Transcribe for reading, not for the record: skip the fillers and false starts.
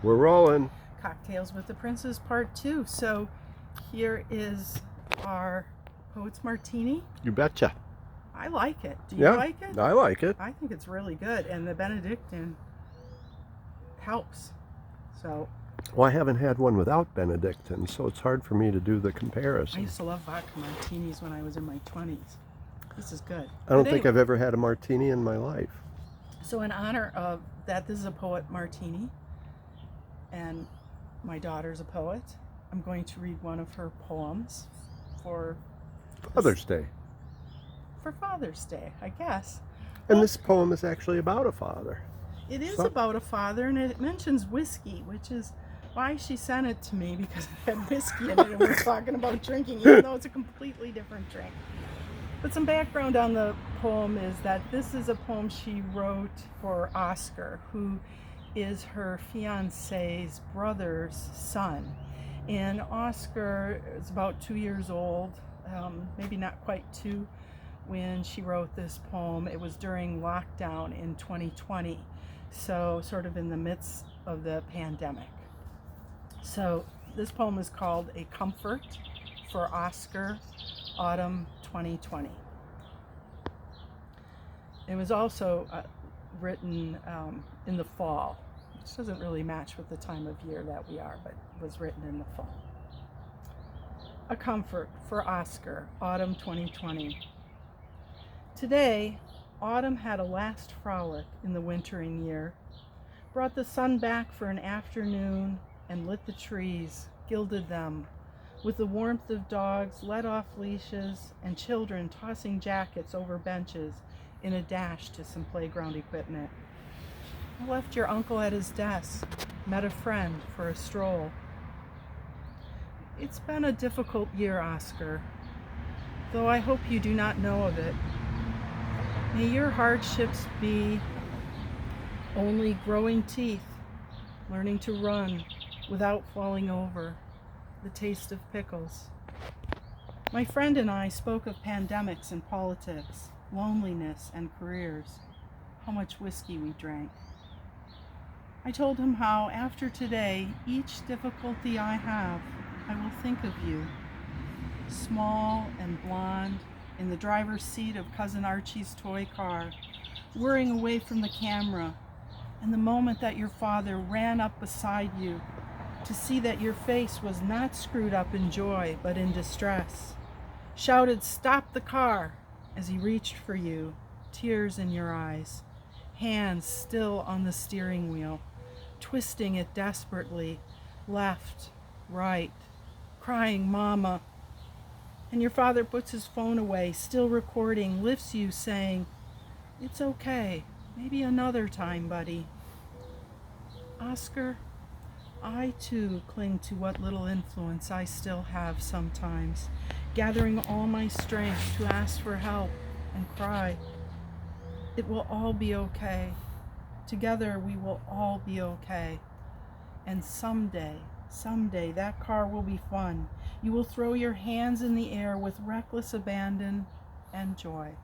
We're rolling. Cocktails with the Princess Part 2. So here is our Poet's Martini. You betcha. I like it. Do you like it? I like it. I think it's really good. And the Benedictine helps. So Well, I haven't had one without Benedictine, so it's hard for me to do the I comparison. used to love vodka martinis when I was in my 20s. This is good. I don't think I've ever had a martini in my life. So in honor of that, this is a Poet Martini. And my daughter's a poet. I'm going to read one of her poems for Father's Day. For Father's Day, I guess. And this poem is actually about a father. It is about a father, and it mentions whiskey, which is why she sent it to me, because it had whiskey in it, and we're talking about drinking, even though it's a completely different drink. But some background on the poem is that this is a poem she wrote for Oscar, who is her fiancé's brother's son. And Oscar is about 2 years old, maybe not quite 2, when she wrote this poem. It was during lockdown in 2020, so sort of in the midst of the pandemic. So this poem is called A Comfort for Oscar, Autumn 2020. It was also written in the fall. This doesn't really match with the time of year that we are, but it was written in the fall. A Comfort for Oscar, Autumn 2020. Today, autumn had a last frolic in the wintering year, brought the sun back for an afternoon and lit the trees, gilded them, with the warmth of dogs let off leashes and children tossing jackets over benches in a dash to some playground equipment. I left your uncle at his desk, met a friend for a stroll. It's been a difficult year, Oscar, though I hope you do not know of it. May your hardships be only growing teeth, learning to run without falling over, the taste of pickles. My friend and I spoke of pandemics and politics, loneliness and careers, how much whiskey we drank. I told him how, after today, each difficulty I have, I will think of you, small and blonde, in the driver's seat of Cousin Archie's toy car, whirring away from the camera, and the moment that your father ran up beside you to see that your face was not screwed up in joy, but in distress, shouted, "Stop the car," as he reached for you, tears in your eyes, hands still on the steering wheel, twisting it desperately, left, right, crying, "Mama." And your father puts his phone away, still recording, lifts you, saying, "It's okay, maybe another time, buddy." Oscar, I too cling to what little influence I still have sometimes, gathering all my strength to ask for help and cry. It will all be okay. Together we will all be okay. And someday, that car will be fun. You will throw your hands in the air with reckless abandon and joy.